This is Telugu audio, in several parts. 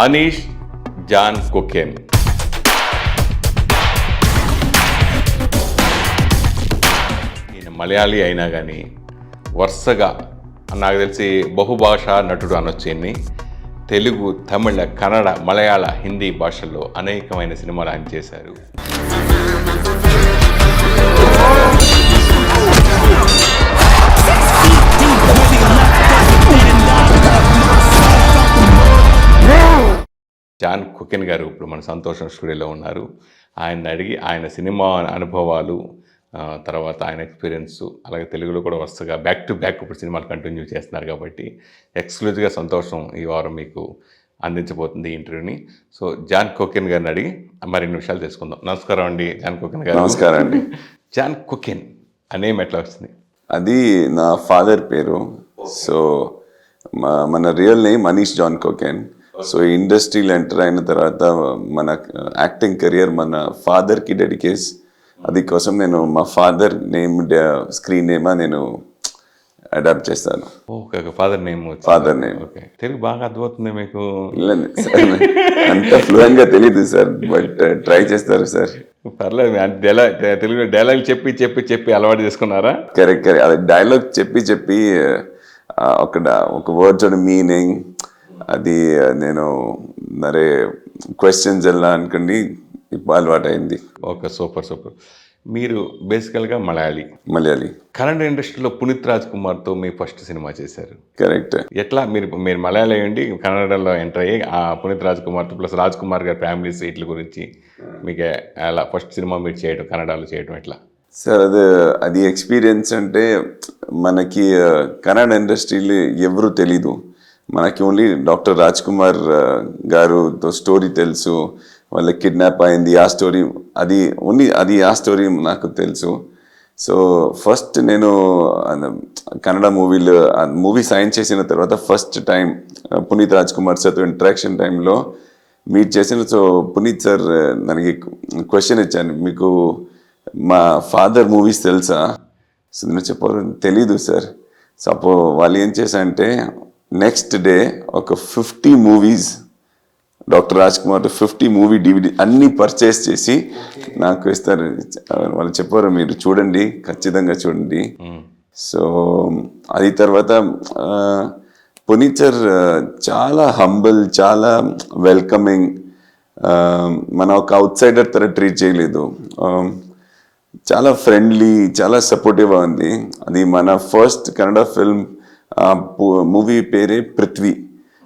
Anish John cocaine. ఈయన మలయాళీ అయినా కానీ వరుసగా నాకు తెలిసి బహుభాషా నటుడు అనొచ్చు ఈయన్ని. తెలుగు, తమిళ, కన్నడ, మలయాళ, హిందీ భాషల్లో అనేకమైన సినిమాలు ఆయన చేశారు. జాన్ కొకెన్ గారు ఇప్పుడు మన సంతోషం స్టూడియోలో ఉన్నారు. ఆయన అడిగి ఆయన సినిమా అనుభవాలు, తర్వాత ఆయన ఎక్స్పీరియన్స్, అలాగే తెలుగులో కూడా వరుసగా బ్యాక్ టు బ్యాక్ ఇప్పుడు సినిమాలు కంటిన్యూ చేస్తున్నారు కాబట్టి ఎక్స్క్లూజివ్గా సంతోషం ఈ వారం మీకు అందించబోతుంది ఈ ఇంటర్వ్యూని. సో జాన్ కొకెన్ గారిని అడిగి మరిన్ని విషయాలు తెలుసుకుందాం. నమస్కారం అండి జాన్ కొకెన్ గారు. నమస్కారం అండి. జాన్ కొకెన్ అనే ఎట్లా వచ్చింది? అది నా ఫాదర్ పేరు. సో మన real name Anish John Kokken. So ఇండస్ట్రీలో ఎంటర్ అయిన తర్వాత మన యాక్టింగ్ కెరియర్ మన ఫాదర్కి డెడికేస్. అది కోసం నేను మా ఫాదర్ నేమ్ స్క్రీన్ నేమ్ నేను అడాప్ట్ చేస్తాను. Okay, father name. Father name. Okay, Telugu బాగా అర్థమవుతుంది మీకు? అంత ఫ్లూయెంట్గా తెలీదు సార్, బట్ ట్రై చేస్తారు సార్. పర్లేదు, తెలుగు డైలాగ్ చెప్పి చెప్పి చెప్పి అలవాటు చేసుకున్నారా? కరెక్ట్. అది డైలాగ్ చెప్పి చెప్పి ఒక వర్డ్స్ మీనింగ్ అది నేను మరే క్వశ్చన్స్ ఎలా అనుకోండి అలవాటు అయింది. Okay, super super. మీరు బేసికల్గా మలయాళీ. కన్నడ ఇండస్ట్రీలో పునీత్ రాజ్ కుమార్తో మీ ఫస్ట్ సినిమా చేశారు. కరెక్ట్. ఎట్లా మీరు మలయాళీ అయ్యండి కన్నడలో ఎంటర్ అయ్యి ఆ పునీత్ రాజ్ కుమార్తో ప్లస్ రాజ్ కుమార్ గారి ఫ్యామిలీస్ వీటి గురించి మీకు అలా ఫస్ట్ సినిమా మీరు చేయడం, కన్నడలో చేయడం ఎట్లా? సార్ అది ఎక్స్పీరియన్స్ అంటే మనకి కన్నడ ఇండస్ట్రీలో ఎవరు తెలీదు. మనకి ఓన్లీ డాక్టర్ రాజ్ కుమార్ గారుతో స్టోరీ తెలుసు. వాళ్ళకి కిడ్నాప్ అయింది ఆ స్టోరీ, అది ఆ స్టోరీ నాకు తెలుసు. సో ఫస్ట్ నేను కన్నడ మూవీ సైన్ చేసిన తర్వాత ఫస్ట్ టైం పునీత్ రాజ్ కుమార్ సార్తో ఇంటరాక్షన్ టైంలో మీట్ చేసిన. సో పునీత్ సార్ ನನಗೆ క్వశ్చన్ ఇచ్చాను, మీకు మా ఫాదర్ మూవీస్ తెలుసా? సో నేను చెప్పారు తెలీదు సార్. సో అప్పుడు వాళ్ళు ఏం చేశారంటే నెక్స్ట్ డే ఒక 50 movies doctor Raj Kumar 50 movie DVD అన్నీ పర్చేస్ చేసి నాకు ఇస్తారు. వాళ్ళు చెప్పారు మీరు చూడండి, ఖచ్చితంగా చూడండి. సో అది తర్వాత పునీత్ సార్ చాలా హంబుల్, చాలా వెల్కమింగ్. మన ఒక అవుట్ సైడర్ తర ట్రీట్ చేయలేదు. చాలా ఫ్రెండ్లీ, చాలా సపోర్టివ్గా ఉంది. అది మన ఫస్ట్ కన్నడ ఫిల్మ్. మూవీ పేరే పృథ్వీ.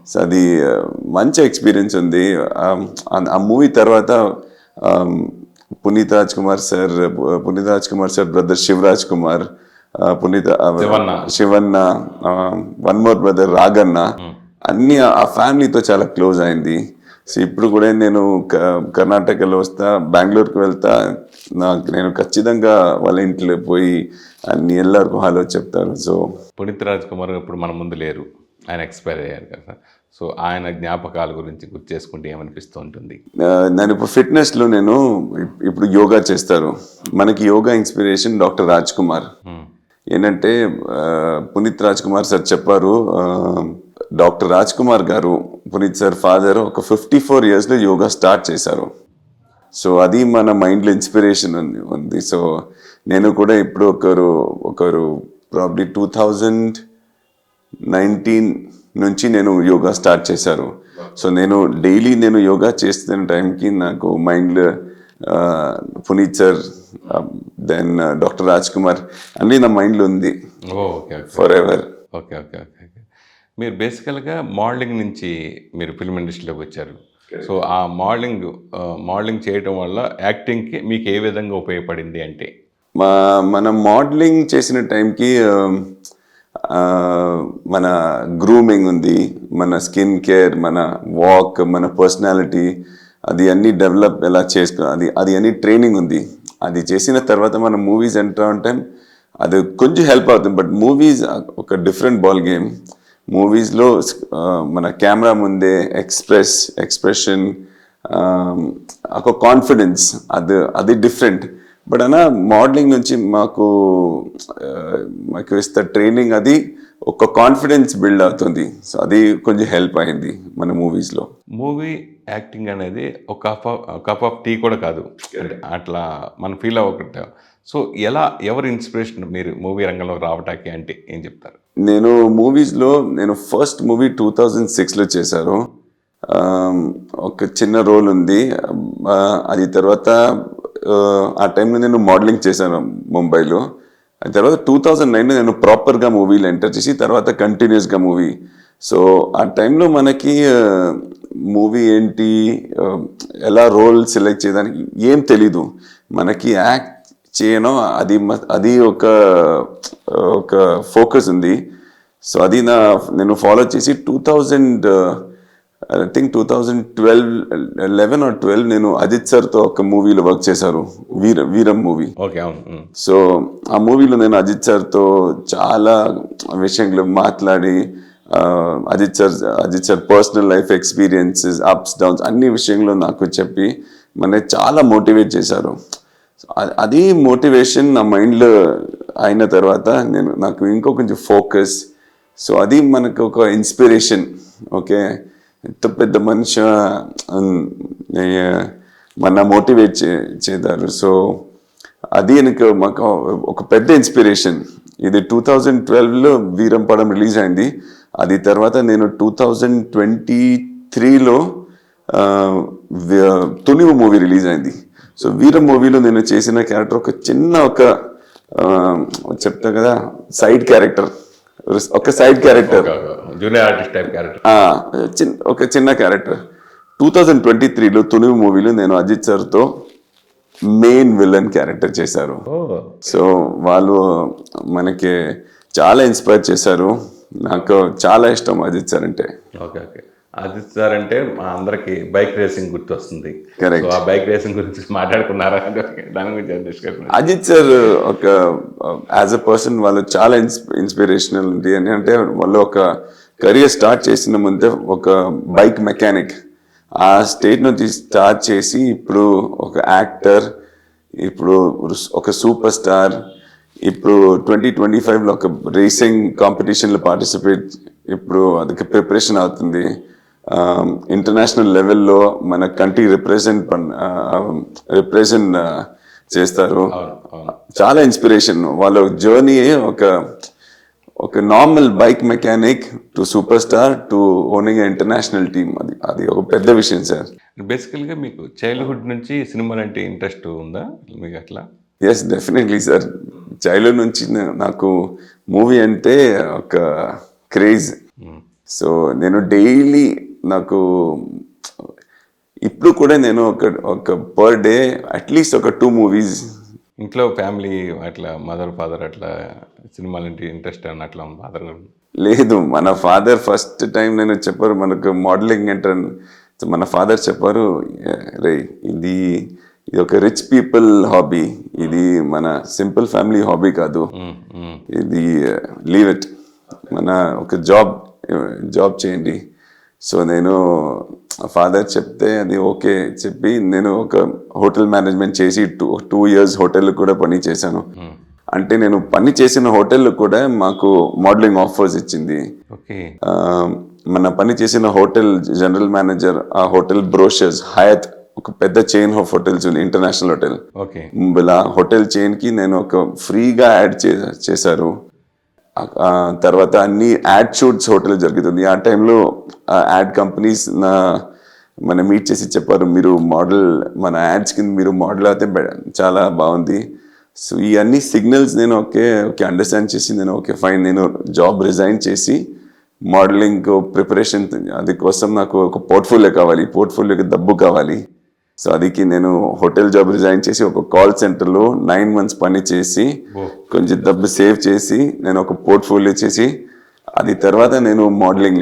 సో అది మంచి ఎక్స్పీరియన్స్ ఉంది. ఆ మూవీ తర్వాత Puneeth Raj Kumar sir brother Shivaraj Kumar, Shivanna, one more brother Raghanna, అన్ని ఆ ఫ్యామిలీతో చాలా క్లోజ్ అయింది. సో ఇప్పుడు కూడా నేను కర్ణాటకలో వస్తా, బెంగళూరుకి వెళ్తా, నేను ఖచ్చితంగా వాళ్ళ ఇంట్లో పోయి అన్ని ಎಲ್ಲರಿಗೂ హలో చెప్తారు. సో పునీత్ రాజ్ కుమార్ ఇప్పుడు మన ముందు లేరు, ఆయన ఎక్స్పైర్ అయ్యారు కదా. సో ఆయన జ్ఞాపకాల గురించి గుర్తు చేసుకుంటే ఏమనిపిస్తూ ఉంటుంది? నేను ఇప్పుడు ఫిట్నెస్లో నేను ఇప్పుడు యోగా చేస్తారు. మనకి యోగా ఇన్స్పిరేషన్ డాక్టర్ రాజ్ కుమార్. ఏంటంటే పునీత్ రాజ్ కుమార్ సార్ చెప్పారు, డాక్టర్ రాజ్ కుమార్ గారు పునీత్ సార్ ఫాదర్ ఒక 54 yearsలో యోగా స్టార్ట్ చేశారు. సో అది మన మైండ్లో ఇన్స్పిరేషన్ ఉంది. సో నేను కూడా ఇప్పుడు ఒకరు ప్రాబ్లీ 2019 నుంచి నేను యోగా స్టార్ట్ చేశారు. సో నేను డైలీ యోగా చేస్తున్న టైంకి నాకు మైండ్లో Puneeth sir, then doctor Raj Kumar అన్నీ నా మైండ్లో ఉంది forever. Okay okay okay. మీరు బేసికల్గా మోడలింగ్ నుంచి మీరు ఫిల్మ్ ఇండస్ట్రీలోకి వచ్చారు. సో ఆ మోడలింగ్ చేయడం వల్ల యాక్టింగ్కి మీకు ఏ విధంగా ఉపయోగపడింది అంటే? మన మోడలింగ్ చేసిన టైంకి మన గ్రూమింగ్ ఉంది, మన స్కిన్ కేర్, మన వాక్, మన పర్సనాలిటీ, అది అన్నీ డెవలప్ ఎలా చేసుకోవాలి, అది అన్ని ట్రైనింగ్ ఉంది. అది చేసిన తర్వాత మన మూవీస్ ఎంటర్ ఉంటాం, అది కొంచెం హెల్ప్ అవుతుంది. బట్ మూవీస్ ఒక డిఫరెంట్ బాల్ గేమ్. మూవీస్లో మన కెమెరా ముందే ఎక్స్ప్రెషన్, ఒక కాన్ఫిడెన్స్, అది డిఫరెంట్. బట్ మోడలింగ్ నుంచి మాకు ఇస్తే ట్రైనింగ్, అది ఒక కాన్ఫిడెన్స్ బిల్డ్ అవుతుంది. సో అది కొంచెం హెల్ప్ అయింది మన మూవీస్లో. మూవీ యాక్టింగ్ అనేది ఒక కప్ ఆఫ్ టీ కూడా కాదు, అంటే అట్లా మనం ఫీల్ అవ్వకుండా. సో ఎవరు ఇన్స్పిరేషన్ మీరు మూవీ రంగంలో రావటానికి అంటే ఏం చెప్తారు? నేను మూవీస్లో ఫస్ట్ మూవీ 2006లో చేశాను. ఒక చిన్న రోల్ ఉంది. అది తర్వాత ఆ టైంలో నేను మోడలింగ్ చేశాను ముంబైలో. ఆ తర్వాత 2009లో నేను ప్రాపర్గా మూవీలో ఎంటర్ చేసి తర్వాత కంటిన్యూస్గా మూవీ. సో ఆ టైంలో మనకి మూవీ ఏంటి, ఎలా రోల్ సెలెక్ట్ చేయడానికి ఏం తెలీదు. మనకి యాక్ట్ చేయడం అది ఒక ఫోకస్ ఉంది. సో అది నేను ఫాలో చేసి 2011 or 12 నేను అజిత్ సార్తో ఒక మూవీలో వర్క్ చేశారు, వీరం మూవీ. ఓకే, అవును. సో ఆ మూవీలో నేను అజిత్ సార్తో చాలా విషయంలో మాట్లాడి Ajith sir personal life experiences, ups downs అన్ని విషయంలో నాకు చెప్పి మనకి చాలా మోటివేట్ చేశారు. అది మోటివేషన్ నా మైండ్లో అయిన తర్వాత నాకు ఇంకో కొంచెం ఫోకస్. సో అది మనకు ఒక ఇన్స్పిరేషన్. ఓకే, ఎంత పెద్ద మనిషి మన మోటివేట్ చేశారు. సో అది మాకు ఒక పెద్ద ఇన్స్పిరేషన్. ఇది 2012లో వీరం పడం రిలీజ్ అయింది. అది తర్వాత నేను 2023లో తునివు మూవీ రిలీజ్ అయింది. సో వీరం మూవీలో నేను చేసిన క్యారెక్టర్ ఒక చిన్న చెప్తా కదా side character, junior artist type character, ఒక చిన్న క్యారెక్టర్. 2023లో తునివు మూవీలో నేను అజిత్ సార్తో మెయిన్ విలన్ క్యారెక్టర్ చేశారు. సో వాళ్ళు మనకి చాలా ఇన్స్పైర్ చేశారు. నాకు చాలా ఇష్టం అజిత్ సార్ అంటే. ఓకే. అజిత్ సార్ అంటే మా అందరికి బైక్ రేసింగ్ గుర్తొస్తుంది. కరెక్ట్. ఆ బైక్ రేసింగ్ గురించి మాట్లాడుకున్నారా? దాని గురించి డిస్కషన్. అజిత్ సార్ ఒక యాజ్ అ పర్సన్ వాళ్ళు చాలా ఇన్స్పిరేషనల్ ఉంది. అంటే వాళ్ళు ఒక కెరియర్ స్టార్ట్ చేసిన ముందే ఒక బైక్ మెకానిక్, ఆ స్టేట్ నుంచి స్టార్ట్ చేసి ఇప్పుడు ఒక యాక్టర్, ఇప్పుడు ఒక సూపర్ స్టార్, ఇప్పుడు 2025లో ఒక రేసింగ్ కాంపిటీషన్లో పార్టిసిపేట్, ఇప్పుడు అదొక ప్రిపరేషన్ అవుతుంది. ఇంటర్నేషనల్ లెవెల్లో మన కంట్రీ రిప్రజెంట్ చేస్తారు. చాలా ఇన్స్పిరేషన్. వాళ్ళ జర్నీ ఒక normal bike mechanic to super star to owning international team. అది ఒక పెద్ద విషయం సార్. బేసికల్గా మీకు చైల్డ్హుడ్ నుంచి సినిమాలు అంటే ఇంట్రెస్ట్ ఉందా మీకు అట్లా? Yes, definitely sir. చైల్డ్హుడ్ నుంచి నాకు మూవీ అంటే ఒక క్రేజ్. సో నేను డైలీ నాకు ఇప్పుడు కూడా నేను ఒక పర్ డే అట్లీస్ట్ ఒక 2 మూవీస్. ఇంట్లో ఫ్యామిలీ అట్లా మదర్ ఫాదర్ అట్లా సినిమాలంటే ఇంట్రెస్ట్ అట్లా ఫాదర్? లేదు, మన ఫాదర్ ఫస్ట్ టైం నేను చెప్పారు మనకు మోడలింగ్ అంటే మన ఫాదర్ చెప్పారు, రే ఇది ఒక రిచ్ పీపుల్ హాబీ, ఇది మన సింపుల్ ఫ్యామిలీ హాబీ కాదు, ఇది లీవ్ ఇట్, మన ఒక జాబ్ చేయండి. సో నేను ఫాదర్ చెప్తే అది ఓకే చెప్పి నేను ఒక హోటల్ మేనేజ్మెంట్ చేసి 2 years హోటల్లో కూడా పని చేశాను. అంటే నేను పని చేసిన హోటల్లో కూడా మాకు మోడలింగ్ ఆఫర్స్ ఇచ్చింది. మన పని చేసిన హోటల్ జనరల్ మేనేజర్, ఆ హోటల్ బ్రోషర్స్ హయత్, ఒక పెద్ద చైన్ ఆఫ్ హోటల్స్ ఉంది, ఇంటర్నేషనల్ హోటల్ ముంబైలో. హోటల్ చైన్కి నేను ఒక ఫ్రీగా యాడ్ చేశారు. తర్వాత అన్ని యాడ్ షూట్స్ హోటల్ జరుగుతుంది. ఆ టైంలో యాడ్ కంపెనీస్ మనం మీట్ చేసి చెప్పారు, మీరు మోడల్, మన యాడ్స్ కింద మీరు మోడల్ అయితే చాలా బాగుంది. సో ఈ అన్ని సిగ్నల్స్ నేను ఓకే అండర్స్టాండ్ చేసి నేను ఓకే ఫైన్, నేను జాబ్ రిజైన్ చేసి మోడలింగ్ ప్రిపరేషన్, అది కోసం నాకు ఒక పోర్ట్ఫోలియో కావాలి, పోర్ట్ఫోలియోకి డబ్బు కావాలి. సో అదికి నేను హోటల్ జాబ్ రిజైన్ చేసి ఒక కాల్ సెంటర్లో 9 months పని చేసి కొంచెం డబ్బు సేవ్ చేసి నేను ఒక పోర్ట్ఫోలియో చేసి అది తర్వాత నేను మోడలింగ్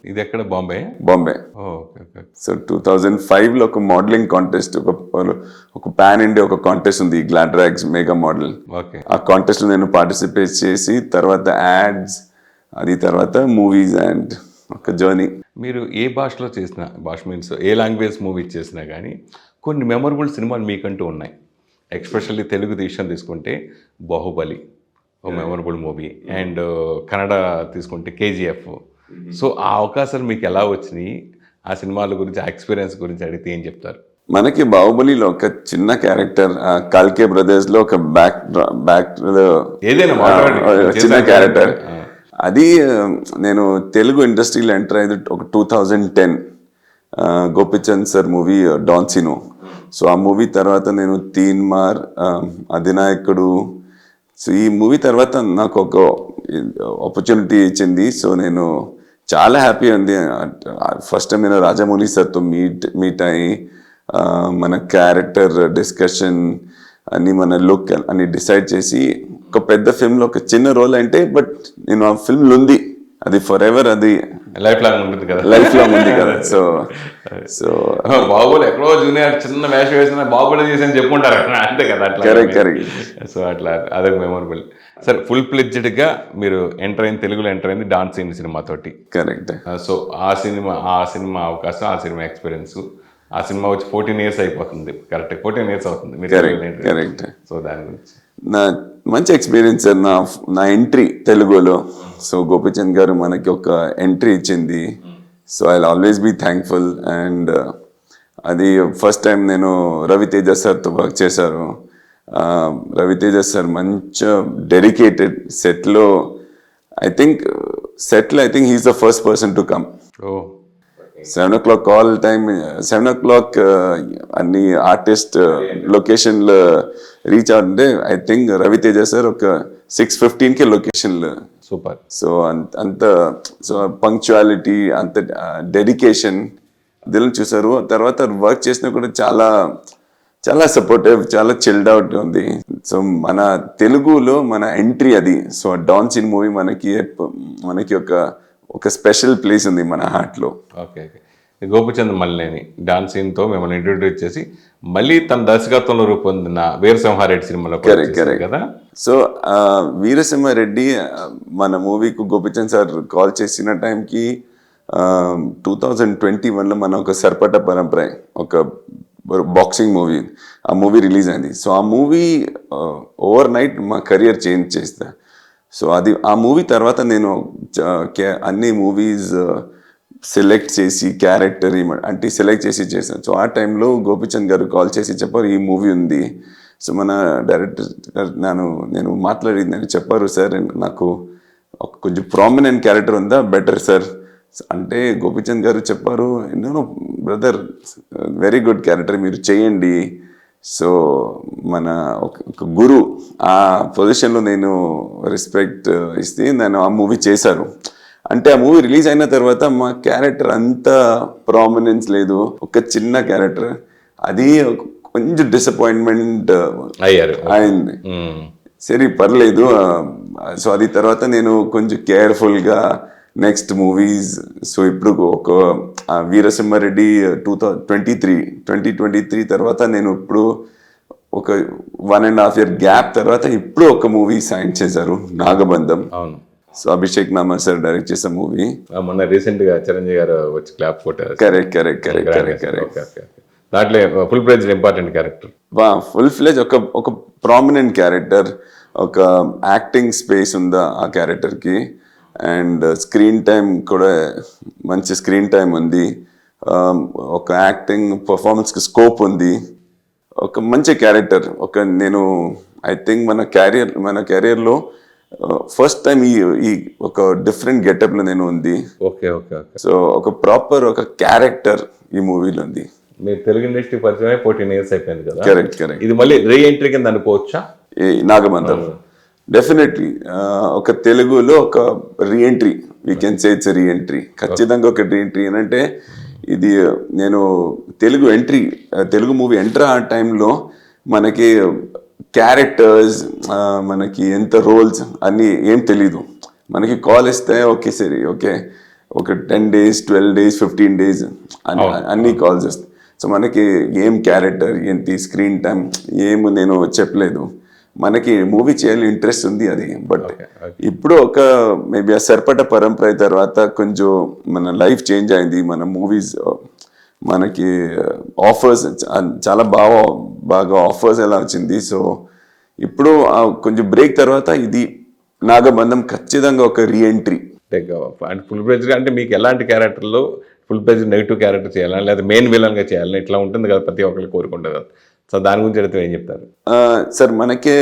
ఇది ఎక్కడ? బాంబే. సో 2005లో ఒక మోడలింగ్ కాంటెస్ట్, ఒక పాన్ ఇండియా ఒక కాంటెస్ట్ ఉంది, గ్లాడ్రాగ్స్ మెగా మోడల్. ఆ కాంటెస్ట్లో నేను పార్టిసిపేట్ చేసి తర్వాత యాడ్స్, అది తర్వాత మూవీస్ అండ్ ఒక జర్నీ. మీరు ఏ భాషలో చేసిన, భాష మీన్స్ ఏ లాంగ్వేజ్ మూవీస్ చేసినా కానీ కొన్ని మెమొరబుల్ సినిమాలు మీకంటూ ఉన్నాయి. ఎక్స్పెషల్లీ తెలుగు దేశం తీసుకుంటే బాహుబలి ఓ మెమొరబుల్ మూవీ. అండ్ కన్నడ తీసుకుంటే కేజీఎఫ్. సో ఆ అవకాశాలు మీకు ఎలా వచ్చినాయి? ఆ సినిమాల గురించి, ఆ ఎక్స్పీరియన్స్ గురించి అడిగితే ఏం చెప్తారు? మనకి బాహుబలిలో ఒక చిన్న క్యారెక్టర్, కాల్కే బ్రదర్స్ లో ఒక బ్యాక్ ఏదైనా మాట్లాడండి. చిన్న క్యారెక్టర్ అది. నేను తెలుగు ఇండస్ట్రీలో ఎంటర్ అయ్యేది ఒక 2010 గోపిచంద్ సార్ మూవీ డాన్సినో. సో ఆ మూవీ తర్వాత నేను తీన్మార్, అధినాయకుడు, సో ఈ మూవీ తర్వాత నాకు ఒక ఆపర్చునిటీ ఇచ్చింది. సో నేను చాలా హ్యాపీ ఉంది. ఫస్ట్ టైం నేను రాజమౌళి సార్తో మీట్ అయ్యి మన క్యారెక్టర్ డిస్కషన్ అని, మన లుక్ అని డిసైడ్ చేసి ఒక పెద్ద ఫిల్మ్లో ఒక చిన్న రోల్ అంటే, బట్ నేను ఆ ఫిల్మ్లో ఉంది, అది ఫర్ ఎవర్, అది లైఫ్ లాంగ్ ఉంటుంది కదా. లైఫ్ లాంగ్ ఉంది కదా. సో సో బాహుబలి ఎక్కడో జూనియర్ చిన్న వేషం వేసిన బాహుబలి చేసి అని చెప్పుకుంటారు అంతే కదా. అట్లా కరెక్ట్. సో అట్లా అదొక మెమొరబుల్. సరే, ఫుల్ ఫ్లెడ్జ్డ్గా మీరు తెలుగులో ఎంటర్ అయింది డాన్స్ ఇన్ సినిమాతోటి. కరెక్ట్. సో ఆ సినిమా అవకాశం, ఆ సినిమా ఎక్స్పీరియన్స్, ఆ సినిమా వచ్చి 14 years అయిపోతుంది. కరెక్ట్, 14 years అవుతుంది మీరు. కరెక్ట్. సో దాని గురించి నా మంచి ఎక్స్పీరియన్స్ సార్. నా ఎంట్రీ తెలుగులో, సో గోపిచంద్ గారు మనకి ఒక ఎంట్రీ ఇచ్చింది. So I always be thankful. And అది ఫస్ట్ టైం నేను రవితేజ సార్తో వర్క్ చేశారు. రవితేజ సార్ మంచి డెడికేటెడ్. సెట్లో I think he's the first person to come. 7 o'clock all time. 7 o'clock అన్ని ఆర్టిస్ట్ లొకేషన్లో రీచ్ అవుతుంటే ఐ థింక్ రవితేజ సార్ ఒక 6:15కి లొకేషన్లో. సూపర్. సో అంత సో పంక్చువాలిటీ, అంత డెడికేషన్ దీనిని చూసారు. తర్వాత వర్క్ చేసినా కూడా చాలా చాలా సపోర్టివ్, చాలా చిల్డ్ అవుట్ ఉంది. సో మన తెలుగులో మన ఎంట్రీ అది. సో డాన్స్ ఇన్ మూవీ మనకి ఒక స్పెషల్ ప్లేస్ ఉంది మన హార్ట్లో. ఓకే. గోపిచంద్ మల్లేని డాన్స్ సీన్తో మిమ్మల్ని ఇంట్రొడ్యూస్ చేసి మళ్ళీ తన దర్శకత్వంలో రూపొందిన వీరసింహారెడ్డి సినిమాలో కదా. సో వీరసింహారెడ్డి మన మూవీకి గోపిచంద్ సార్ కాల్ చేసిన టైంకి 2021లో మన ఒక సర్పట పరంపర, ఒక బాక్సింగ్ మూవీ, ఆ మూవీ రిలీజ్ అయింది. సో ఆ మూవీ ఓవర్ నైట్ మా కెరియర్ చేంజ్ చేస్తా. సో ఆ మూవీ తర్వాత నేను అన్ని మూవీస్ సెలెక్ట్ చేసి క్యారెక్టర్ అంటే సెలెక్ట్ చేసి చేశాను. సో ఆ టైంలో గోపిచంద్ గారు కాల్ చేసి చెప్పారు ఈ మూవీ ఉంది. సో మన డైరెక్టర్ నేను మాట్లాడింది, నేను చెప్పారు సార్ నాకు కొంచెం ప్రామినెంట్ క్యారెక్టర్ ఉందా, బెటర్ సార్ అంటే గోపిచంద్ గారు చెప్పారు, no brother, very good character, మీరు చేయండి. సో మన ఒక గురు ఆ పొజిషన్లో నేను రెస్పెక్ట్ ఇస్తే నేను ఆ మూవీ చేశాను. అంటే ఆ మూవీ రిలీజ్ అయిన తర్వాత మా క్యారెక్టర్ అంత ప్రామినెన్స్ లేదు, ఒక చిన్న క్యారెక్టర్, అది కొంచెం డిసప్పాయింట్మెంట్ అయింది. సరే పర్లేదు. సో అది తర్వాత నేను కొంచెం కేర్ఫుల్గా నెక్స్ట్ మూవీస్. సో ఇప్పుడు ఒక వీరసింహారెడ్డి 2023 తర్వాత నేను ఇప్పుడు ఒక 1.5 year గ్యాప్ తర్వాత ఇప్పుడు ఒక మూవీ సైన్ చేశారు, నాగబంధం. అవును. So Abhishek Namor sir direct చేసే మూవీ. మొన్న రీసెంట్ గా చిరంజీవి గారు వచ్చి క్లాప్ ఫోటో. కరెక్ట్. దాంట్లో full fledged important character. Full fledged ఒక ప్రామినెంట్ క్యారెక్టర్, ఒక యాక్టింగ్ స్పేస్ ఉందా ఆ క్యారెక్టర్కి. అండ్ స్క్రీన్ టైం కూడా మంచి స్క్రీన్ టైం ఉంది. ఒక యాక్టింగ్ పర్ఫార్మెన్స్కి స్కోప్ ఉంది. ఒక మంచి క్యారెక్టర్. నేను ఐ థింక్ మన కెరియర్లో ఫస్ట్ టైం ఈ ఒక డిఫరెంట్ గెటప్లో నేను ఉంది. ఓకే. సో ఒక ప్రాపర్ ఒక క్యారెక్టర్ ఈ మూవీలో ఉంది. మీరు తెలుగు ఇండస్ట్రీ పరిచయం 14 years అయిపోయింది కదా. కరెక్ట్. ఇది మళ్ళీ రీ ఎంట్రీ కింద అనుకోవచ్చా? నాగబంధం డెఫినెట్లీ ఒక తెలుగులో ఒక reentry, we can say it's reentry. ఖచ్చితంగా ఒక రీఎంట్రీ. అంటే ఇది నేను తెలుగు మూవీ ఎంటర్ ఆ టైంలో మనకి క్యారెక్టర్స్, మనకి ఎంత రోల్స్ అన్నీ ఏం తెలీదు. మనకి కాల్ ఇస్తే ఓకే సరే ఓకే ఒక 10 days 12 days 15 days అన్ని కాల్స్ వస్తాయి. సో మనకి ఏం క్యారెక్టర్ ఏంటి, స్క్రీన్ టైం ఏం నేను చెప్పలేదు. మనకి మూవీ చేయాలి ఇంట్రెస్ట్ ఉంది అది. బట్ ఇప్పుడు ఒక మేబీ ఆ సర్పట పరంపర తర్వాత కొంచెం మన లైఫ్ చేంజ్ అయింది. మన మూవీస్ మనకి ఆఫర్స్ చాలా బాగా ఆఫర్స్ ఎలా వచ్చింది. సో ఇప్పుడు కొంచెం బ్రేక్ తర్వాత ఇది నాగబంధం ఖచ్చితంగా ఒక రీఎంట్రీ. అంటే ఫుల్ ప్లేజ్గా అంటే మీకు ఎలాంటి క్యారెక్టర్లో ఫుల్ ప్లేజ్ నెగిటివ్ క్యారెక్టర్ చేయాలని లేదా మెయిన్ విలన్గా చేయాలని ఇట్లా ఉంటుంది కదా, ప్రతి ఒక్కరికి కోరుకుంటుంది కదా. సో దాని గురించి అడిగితే ఏం చెప్తారు? సార్ మనకే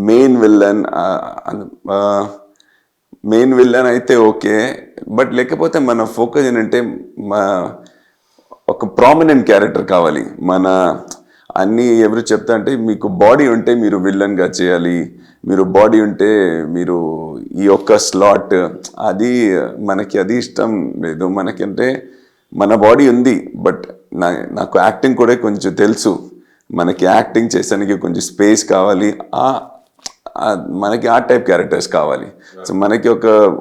మెయిన్ విల్లన్ అయితే ఓకే, బట్ లేకపోతే మన ఫోకస్ ఏంటంటే ఒక ప్రామినెంట్ క్యారెక్టర్ కావాలి. మన అన్నీ ఎవరు చెప్తా అంటే మీకు బాడీ ఉంటే మీరు విల్లన్గా చేయాలి, మీరు బాడీ ఉంటే మీరు ఈ ఒక్క స్లాట్, అది మనకి అది ఇష్టం లేదు. మనకంటే మన బాడీ ఉంది, బట్ నాకు యాక్టింగ్ కూడా కొంచెం తెలుసు. మనకి యాక్టింగ్ చేసానికి కొంచెం స్పేస్ కావాలి, మనకి ఆ టైప్ క్యారెక్టర్స్ కావాలి. సో మనకి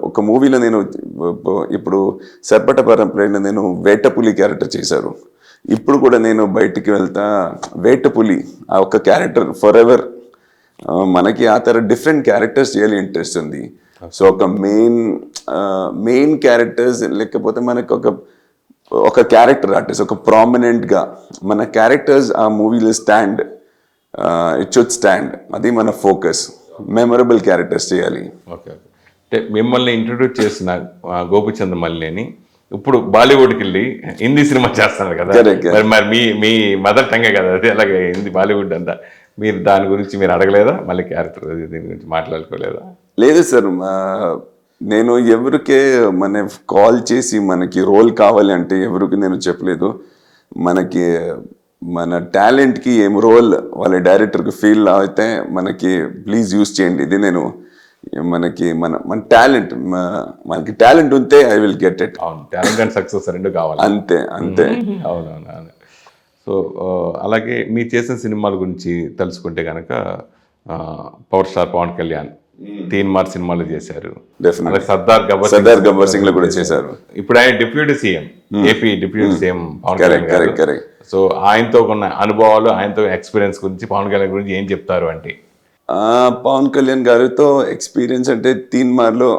ఒక మూవీలో నేను ఇప్పుడు సర్పట పరంపరలో నేను వేటపులి క్యారెక్టర్ చేశారు. ఇప్పుడు కూడా నేను బయటికి వెళ్తా వేటపులి ఆ ఒక క్యారెక్టర్ ఫర్ ఎవర్. మనకి ఆ తర డిఫరెంట్ క్యారెక్టర్స్ చేయాలి ఇంట్రెస్ట్ ఉంది. సో ఒక మెయిన్ క్యారెక్టర్స్ లేకపోతే మనకు ఒక క్యారెక్టర్ ఆర్టిస్ట్ ఒక ప్రామినెంట్గా మన క్యారెక్టర్స్ ఆ మూవీలో ఇట్ షుడ్ స్టాండ్. అది మన ఫోకస్. మెమరబుల్ క్యారెక్టర్స్ చేయాలి. Okay okay. అంటే మిమ్మల్ని ఇంట్రొడ్యూస్ చేసిన గోపిచంద్ మల్లిని ఇప్పుడు బాలీవుడ్కి వెళ్ళి హిందీ సినిమా చేస్తున్నారు కదా, మరి మీ మదర్ టంగే కదా అది, అలాగే హిందీ బాలీవుడ్ అంతా. మీరు దాని గురించి మీరు అడగలేదా? మళ్ళీ క్యారెక్టర్ దీని గురించి మాట్లాడుకోలేదా? లేదు సార్, నేను ఎవరికే కాల్ చేసి మనకి రోల్ కావాలి అంటే ఎవరికి నేను చెప్పలేదు. మన టాలెంట్కి ఏం రోల్ వాళ్ళ డైరెక్టర్కి ఫీల్ అయితే మనకి ప్లీజ్ యూజ్ చేయండి. ఇది నేను మన టాలెంట్, మనకి టాలెంట్ ఉంటే ఐ విల్ గెట్ ఇట్. అవును, టాలెంట్ అండ్ సక్సెస్ రెండు కావాలి. అంతే. అవునవును. సో అలాగే మీరు చేసిన సినిమాల గురించి తెలుసుకుంటే కనుక పవర్ స్టార్ పవన్ కళ్యాణ్ తీన్మార్ సినిమాలు చేశారు, సర్దార్ గబ్బర్ సింగ్ లో కూడా చేశారు. ఇప్పుడు ఆయన deputy CM, AP deputy CM Pawan Kalyan garu. So ఆయనతో ఉన్న అనుభవాలు, ఆయనతో ఎక్స్పీరియన్స్ గురించి పవన్ కళ్యాణ్ గురించి ఏం చెప్తారు అంటే? పవన్ కళ్యాణ్ గారితో ఎక్స్పీరియన్స్ అంటే తీన్మార్లో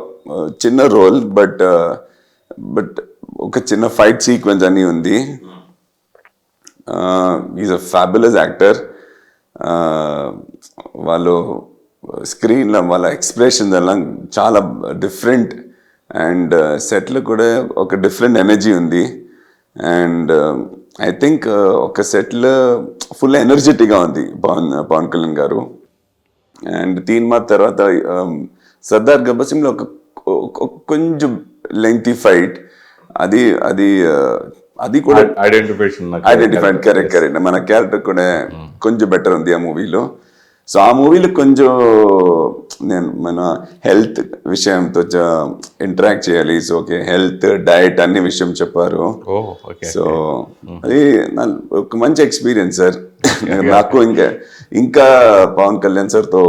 చిన్న రోల్, బట్ ఒక చిన్న ఫైట్ సీక్వెన్స్ అని ఉంది. Is a fabulous actor. వాళ్ళు స్క్రీన్లో వాళ్ళ ఎక్స్ప్రెషన్ అలా చాలా డిఫరెంట్, అండ్ సెట్లో కూడా ఒక డిఫరెంట్ ఎనర్జీ ఉంది. అండ్ ఐ థింక్ ఒక సెట్లో ఫుల్ ఎనర్జెటిక్గా ఉంది పవన్ కళ్యాణ్ గారు. అండ్ తీన్మార్ తర్వాత సర్దార్ గబ్బర్ సింగ్లో ఒక కొంచెం లెంగ్తీ ఫైట్, అది కూడా ఐడెంటిఫైడ్. కరెక్ట్. మన క్యారెక్టర్ కూడా కొంచెం బెటర్ ఉంది ఆ మూవీలో. సో ఆ మూవీలో కొంచెం మన హెల్త్ విషయంతో ఇంటరాక్ట్ చేయాలి. సో ఓకే, హెల్త్ డయట్ అన్ని విషయం చెప్పారు. సో అది ఒక మంచి ఎక్స్పీరియన్స్ సార్. నాకు ఇంకా పవన్ కళ్యాణ్ సార్తో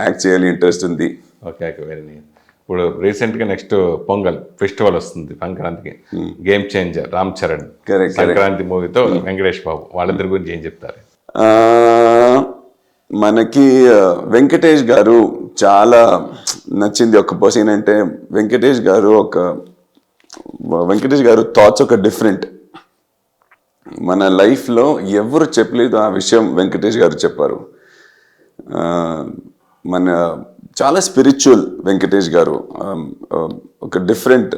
యాక్ట్ చేయాలి ఇంట్రెస్ట్ ఉంది. Okay, very nice. ఇప్పుడు రీసెంట్గా నెక్స్ట్ పొంగల్ ఫెస్టివల్ వస్తుంది, సంక్రాంతికి. గేమ్ చేంజర్ రామ్ చరణ్ సంక్రాంతి మూవీతో వెంకటేష్ బాబు, వాళ్ళిద్దరి గురించి ఏం చెప్తారు? మనకి వెంకటేష్ గారు చాలా నచ్చింది ఒక పర్సన్ అంటే వెంకటేష్ గారు థాట్స్ ఒక డిఫరెంట్. మన లైఫ్లో ఎవరు చెప్పలేదు ఆ విషయం విషయం గారు చెప్పారు. మన చాలా స్పిరిచువల్ వెంకటేష్ గారు, ఒక డిఫరెంట్.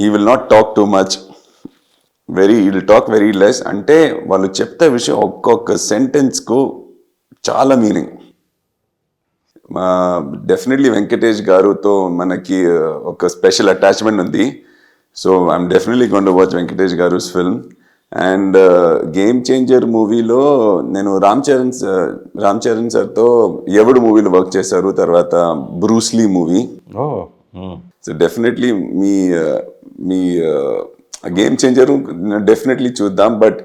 ఈ will not talk too much, will talk very less. అంటే వాళ్ళు చెప్తే విషయం ఒక్కొక్క సెంటెన్స్కు చాలా మీనింగ్. డెఫినెట్లీ వెంకటేష్ గారుతో మనకి ఒక స్పెషల్ అటాచ్మెంట్ ఉంది. So I'm definitely going to watch Venkatesh గారుస్ ఫిల్మ్. అండ్ గేమ్ చేంజర్ మూవీలో నేను రామ్ చరణ్ సార్తో ఎవడు మూవీలో వర్క్ చేశారు, తర్వాత బ్రూస్లీ మూవీ. సో డెఫినెట్లీ మీ గేమ్ చేంజర్ డెఫినెట్లీ చూద్దాం. బట్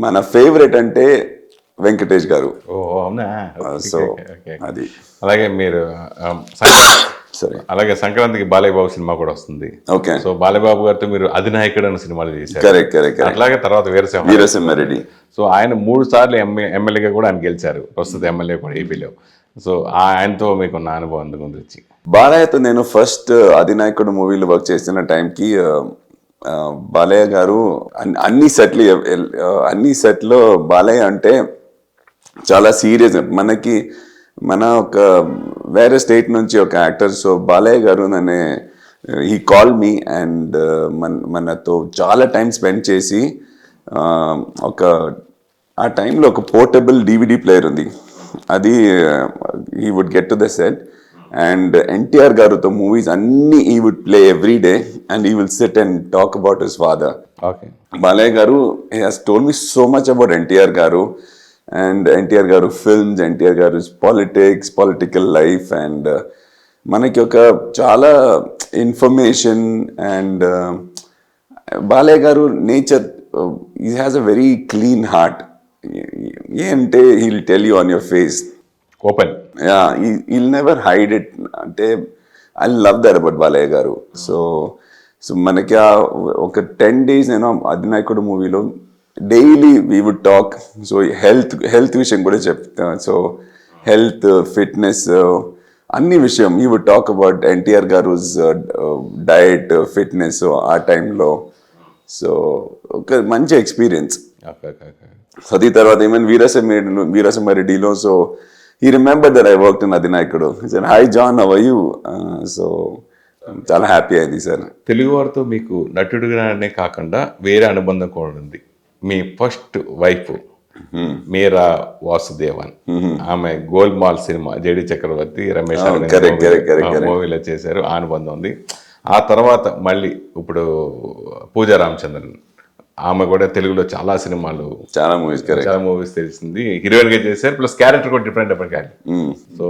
మన ఫేవరెట్ అంటే వెంకటేష్ గారు. సో అది. అలాగే మీరు అలాగే సంక్రాంతికి బాలయ్య బాబు సినిమా కూడా వస్తుంది. ఓకే. సో బాలయ్య బాబు గారితో మీరు అధినాయకుడు అనే సినిమాలు చేశారు. కరెక్ట్. అట్లాగే తర్వాత వీరసింహారెడ్డి. సో ఆయన 3 సార్లు ఎమ్మెల్యేగా కూడా ఆయన గెలిచారు, ప్రస్తుత ఎమ్మెల్యే కూడా ఏపీలో. సో ఆయనతో మీకున్న అనుభవం గురించి? బాలయ్యతో నేను ఫస్ట్ అధినాయకుడు మూవీలో వర్క్ చేసిన టైంకి బాలయ్య గారు అన్ని సెట్లో బాలయ్య అంటే చాలా సీరియస్. మనకి మన ఒక వేరే స్టేట్ నుంచి ఒక యాక్టర్, సో బాలయ్య గారు అనే హీ కాల్ మీ అండ్ మనతో చాలా టైం స్పెండ్ చేసి ఒక ఆ టైంలో ఒక పోర్టబుల్ DVD ప్లేయర్ ఉంది, అది he would get to the set and NTR గారుతో మూవీస్ అన్ని he would play every day and he will sit and talk about his father. Okay. Balayya garu he has told me so much about NTR garu and NTR గారు ఫిల్మ్స్, ఎన్టీఆర్ గారు పాలిటిక్స్, పొలిటికల్ లైఫ్ అండ్ మనకి ఒక చాలా information and Balayya garu nature, he has a very clean heart. ఏంటంటే he'll tell you on your face, open. He'll never hide it. అంటే I love that about Balayya garu. So మనకి ఒక 10 days నేను అధినాయకుడు మూవీలో daily we would talk. So health విషయం కూడా చెప్తా. సో హెల్త్, ఫిట్నెస్ అన్ని విషయం ఈ వుడ్ టాక్ అబౌట్ ఎన్టీఆర్ గారు డయట్, ఫిట్నెస్ ఆ టైంలో. సో ఒక మంచి ఎక్స్పీరియన్స్. అది తర్వాత ఈవెన్ వీరసింహారెడ్డిలో, so I remember that I work in Adhinayakudu. Sir hi John, how are you? So చాలా హ్యాపీ అయింది సార్. తెలుగు వారితో మీకు నటుడుగానే కాకుండా వేరే అనుబంధం కూడా ఉంది. మీ ఫస్ట్ వైఫ్ మీరా వాసుదేవన్, ఆమె గోల్మాల్ సినిమా జేడి చక్రవర్తి, రమేష్ మూవీలో చేశారు, ఆ అనుబంధం ఉంది. ఆ తర్వాత మళ్ళీ ఇప్పుడు పూజా రామచంద్రన్, ఆమె కూడా తెలుగులో చాలా సినిమాలు, చాలా మూవీస్ తెలిసింది, హీరోయిన్ గా చేశారు, ప్లస్ క్యారెక్టర్ కూడా డిఫరెంట్ అప్పటికి. సో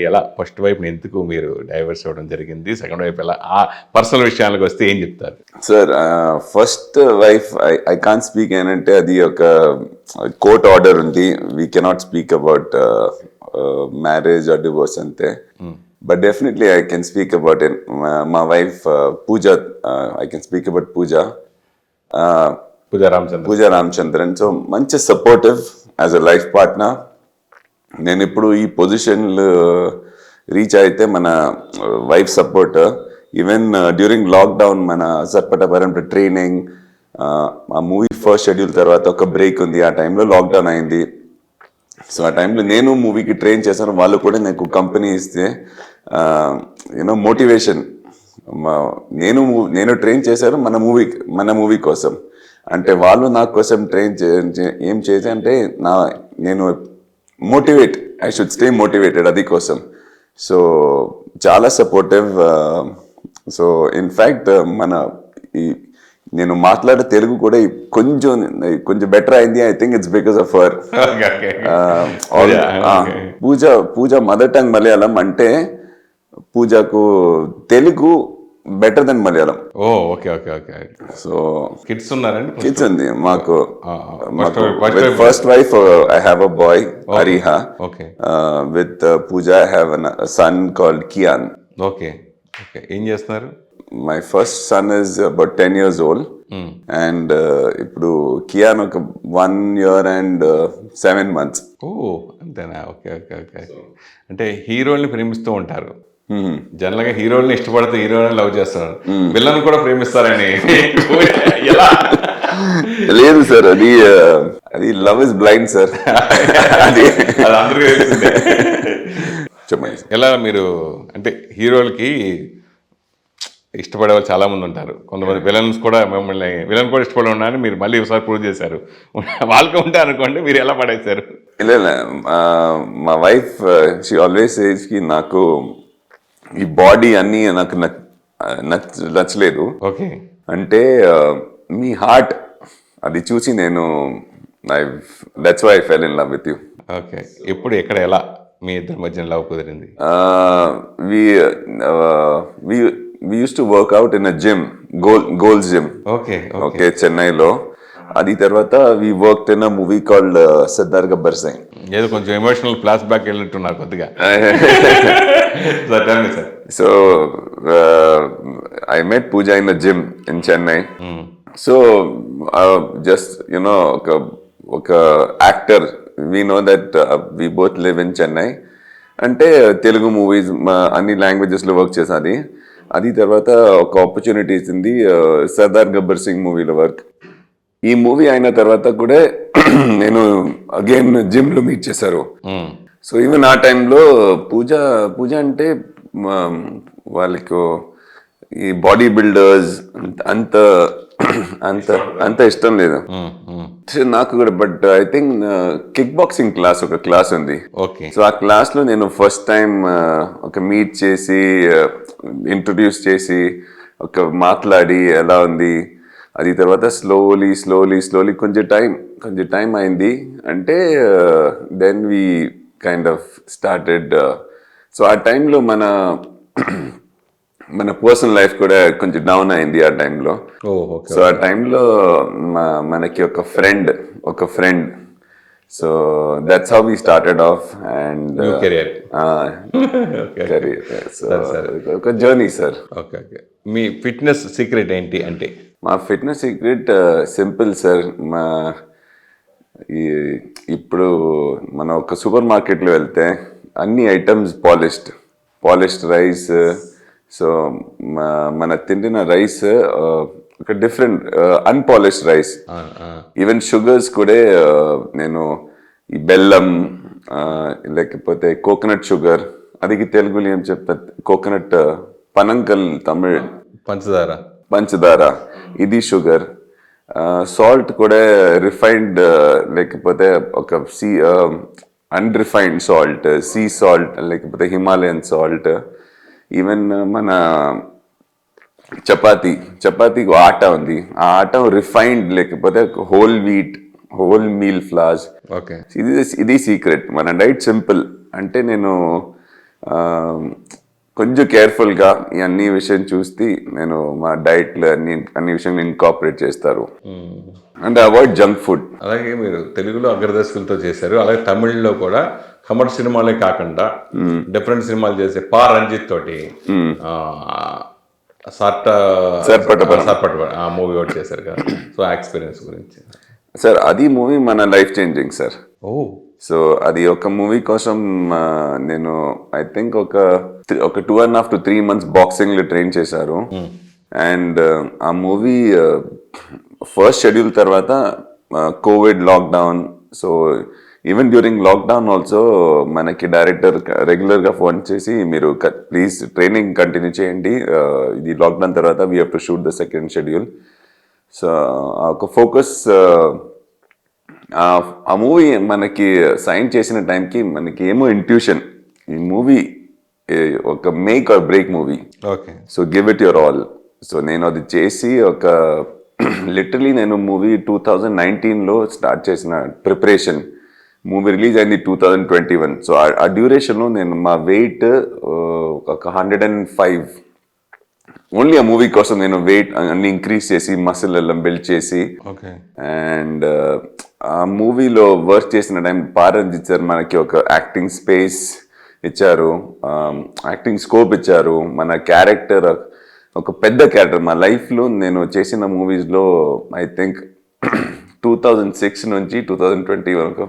ఎలా ఫస్ట్ వైఫ్ ఎందుకు మీరు డైవర్స్ అవ్వడం జరిగింది, సెకండ్ వైఫ్ ఎలా, ఆ పర్సనల్ విషయాలకు వస్తే ఏం చెప్తారు sir? First wife I can't speak ఏంటంటే అది ఒక కోర్ట్ ఆర్డర్ ఉంది, we cannot speak about marriage or divorce అంతే. But definitely I can speak about it. మా wife Pooja, I can speak about Pooja Ramachandran. So మంచి supportive as a life partner. నేను ఇప్పుడు ఈ పొజిషన్లో రీచ్ అయితే మన wife support. Even during lockdown మన సర్పటపరం ట్రైనింగ్, ఆ మూవీ ఫస్ట్ షెడ్యూల్ తర్వాత ఒక బ్రేక్ ఉంది, ఆ టైంలో లాక్డౌన్ అయింది. సో ఆ టైంలో నేను మూవీకి ట్రైన్ చేశాను, వాళ్ళు కూడా నాకు కంపెనీ ఇస్తే యూనో మోటివేషన్. నేను ట్రైన్ చేశాను మన మూవీ కోసం. అంటే వాళ్ళు నా కోసం ట్రైన్ ఏం చేసి అంటే నేను motivate, I should stay motivated అది కోసం. సో చాలా సపోర్టివ్. సో ఇన్ఫ్యాక్ట్ నేను మాట్లాడే తెలుగు కూడా కొంచెం బెటర్ అయింది. I think it's because of her. Pooja mother tongue Malayalam, అంటే పూజకు Telugu better than Malayalam. So kids ఉన్నారండి? కిడ్స్ ఉంది మాకు. First wife I have a boy Hariha. With Pooja I have a son called Kiaan. Okay. ఏం చేస్తున్నారు? My first son is about 10 years old and ఇప్పుడు కియాన్ ఒక 1 year and 7 months. అంతేనా? ఓకే. అంటే హీరోల్ని ప్రేమిస్తూ ఉంటారు జనరల్ గా, హీరోల్ని ఇష్టపడితే హీరోని లవ్ చేస్తున్నారు, విలన్ కూడా ప్రేమిస్తారని ఎలా? లేదు సార్, అది లవ్ ఇస్ బ్లైండ్ సార్. అది అందరికీ తెలిసిందే. చెప్పండి, ఎలా మీరు అంటే హీరోలకి ఇష్టపడే వాళ్ళు చాలా మంది ఉంటారు, కొంతమంది విలన్స్ కూడా మిమ్మల్ని విలన్ కూడా ఇష్టపడి ఉన్నారని మీరు మళ్ళీ ఒకసారి ప్రూవ్ చేశారు. వాళ్ళకి ఉంటే అనుకోండి, మీరు ఎలా పడేశారు? ಇಲ್ಲ మా వైఫ్ షీ ఆల్వేస్ సేస్ కి నాకు ఈ బాడీ అన్నీ నాకు నచ్చలేదు. ఓకే. అంటే మీ హార్ట్ అది చూసి నేను that's why I fell in love with you. Okay. ఎప్పుడు ఎక్కడ ఎలా మీ ఇద్దరి మధ్య లవ్ కుదిరింది? we used to work out in a gym, Gold's Gym. Okay, చెన్నైలో. అది తర్వాత we worked in a movie called Sardar Gabbar Singh. ఏదో కొంచెం ఎమోషనల్ ఫ్లాష్ బ్యాక్ వెళ్ళినట్టున్నారు కొద్దిగా. So I met Pooja in a gym in Chennai. So just ఒక actor, we know that we both live in Chennai. అంటే తెలుగు మూవీస్ అన్ని లాంగ్వేజెస్లో వర్క్ చేసాది. అది తర్వాత ఒక ఆపర్చునిటీ ఇచ్చింది సర్దార్ గబ్బర్ సింగ్ మూవీలో వర్క్. ఈ మూవీ అయిన తర్వాత కూడా నేను అగైన్ జిమ్లో మీట్ చేశారు. సో ఈవెన్ ఆ టైంలో పూజ పూజ అంటే వాళ్ళకి ఈ బాడీ బిల్డర్స్ అంత అంత అంత ఇష్టం లేదు. సో నాకు కూడా, but I think kick boxing class ఒక క్లాస్ ఉంది. ఓకే. సో ఆ క్లాస్లో నేను ఫస్ట్ టైం ఒక మీట్ చేసి ఇంట్రొడ్యూస్ చేసి ఒక మాట్లాడి ఎలా ఉంది, అది తర్వాత స్లోలీ కొంచెం టైం అయింది అంటే then we kind of started. So ఆ టైంలో మన పర్సనల్ లైఫ్ కూడా కొంచెం డౌన్ అయింది ఆ టైంలో. ఓకే. సో ఆ టైంలో మనకి ఒక friend so that's how we started off and career. So ఒక జర్నీ సార్. ఓకే. మీ ఫిట్నెస్ సీక్రెట్ ఏంటి అంటే? మా ఫిట్నెస్ సీక్రెట్ సింపుల్ సార్. ఇప్పుడు మనం ఒక సూపర్ మార్కెట్లో వెళ్తే అన్ని ఐటమ్స్ పాలిష్డ్ రైస్. సో మన తిండిన రైస్ ఒక different unpolished rice. Even sugars కూడా నేను ఈ బెల్లం లేకపోతే కోకోనట్ షుగర్, అది తెలుగులో ఏం చెప్తారు, కోకోనట్ పనంకల్ తమిళ్ పంచదార, ఇది షుగర్. సాల్ట్ కూడా రిఫైన్డ్ లేకపోతే ఒక అన్రిఫైన్డ్ సాల్ట్, సీ సాల్ట్ లేకపోతే హిమాలయన్ సాల్ట్. ఈవెన్ మన చపాతీ ఆట ఉంది, ఆ ఆట రిఫైన్డ్ లేకపోతే హోల్ మీల్ ఫ్లాస్. ఓకే. ఇది సీక్రెట్. మన డైట్ సింపుల్ అంటే నేను కొంచెం కేర్ఫుల్గా ఈ అన్ని విషయం చూస్తే నేను మా డైట్లో అన్ని విషయాలు ఇన్కాపరేట్ చేస్తారు అండ్ అవాయిడ్ జంక్ ఫుడ్. అలాగే మీరు తెలుగులో అగ్రదర్శకులతో చేశారు, అలాగే తమిళ్లో కూడా కమర్ సినిమాలే కాకుండా డిఫరెంట్ సినిమాలు చేసే రంజిత్ తోటి ఆ మూవీ ఒకటి చేశారు కదా. సో ఆ ఎక్స్పీరియన్స్ గురించి సార్. అది మూవీ మన లైఫ్ చేంజింగ్ సార్. సో అది ఒక మూవీ కోసం నేను ఐ థింక్ ఒక 2.5 to 3 months బాక్సింగ్ లో ట్రైన్ చేశారు. అండ్ ఆ మూవీ ఫస్ట్ షెడ్యూల్ తర్వాత Covid lockdown. So even during lockdown also మనకి డైరెక్టర్ రెగ్యులర్గా ఫోన్ చేసి మీరు ప్లీజ్ ట్రైనింగ్ కంటిన్యూ చేయండి, ఇది లాక్డౌన్ తర్వాత we have to shoot the second schedule. So ఒక ఫోకస్ ఆ మూవీ మనకి సైన్ చేసిన టైంకి మనకి ఏమో ఇంట్యూషన్, ఈ మూవీ ఒక make or break movie. Okay. So give it your all. So నేను అది చేసి ఒక లిటరలీ నేను మూవీ 2019లో స్టార్ట్ చేసిన ప్రిపరేషన్. మూవీ రిలీజ్ అయింది 2021. సో ఆ డ్యూరేషన్లో నేను మా వెయిట్ ఒక 105 ఓన్లీ ఆ మూవీ కోసం నేను వెయిట్ అన్ని ఇంక్రీజ్ చేసి మసిల్ ఎல்லாம் బిల్డ్ చేసి. అండ్ ఆ మూవీలో వర్క్ చేసిన టైం పారంజిత్ సార్ మనకి ఒక యాక్టింగ్ స్పేస్ ఇచ్చారు, యాక్టింగ్ స్కోప్ ఇచ్చారు. మన క్యారెక్టర్ ఒక పెద్ద క్యారెక్టర్ మా లైఫ్లో నేను చేసిన మూవీస్లో ఐ థింక్ 2006 నుంచి 2020 వరకు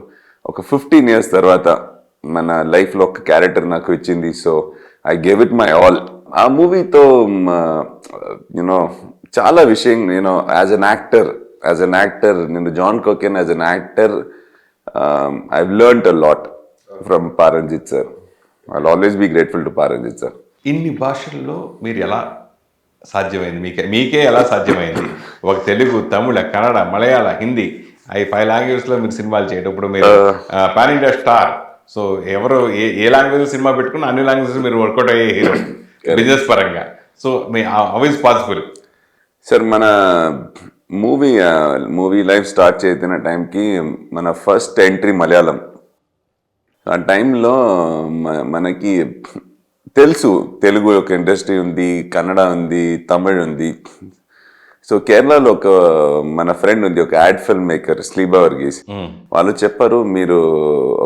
ఒక 15 years తర్వాత మన లైఫ్లో ఒక క్యారెక్టర్ నాకు ఇచ్చింది. So I gave it my all. ఆ మూవీతో యూనో చాలా విషయం నేను యాజ్ అన్ యాక్టర్ నేను John Kokken as an actor I've learned a lot from Paranjith sir. I will always be grateful to Paranjith sir. ఇన్ని భాషల్లో మీరు ఎలా సాధ్యమైంది, మీకే ఎలా సాధ్యమైంది? ఒక తెలుగు, తమిళ, కన్నడ, మలయాళ, హిందీ, 5 లాంగ్వేజ్లో మీరు సినిమాలు చేయటప్పుడు మీరు పాన్ ఇండియా స్టార్. సో ఎవరు ఏ లాంగ్వేజ్ సినిమా పెట్టుకున్నా అన్ని లాంగ్వేజెస్ మీరు వర్కౌట్ అయ్యే హీరో బిజినెస్ పరంగా. So me how is possible? Sir మన మూవీ లైఫ్ స్టార్ట్ చేసిన టైంకి మన ఫస్ట్ ఎంట్రీ మలయాళం. ఆ టైంలో మనకి తెలుసు తెలుగు ఒక ఇండస్ట్రీ ఉంది, కన్నడ ఉంది, తమిళ్ ఉంది. సో కేరళలో ఒక మన ఫ్రెండ్ ఉంది, ఒక యాడ్ ఫిల్మ్ మేకర్ శ్లీబా వర్గీస్. వాళ్ళు చెప్పారు మీరు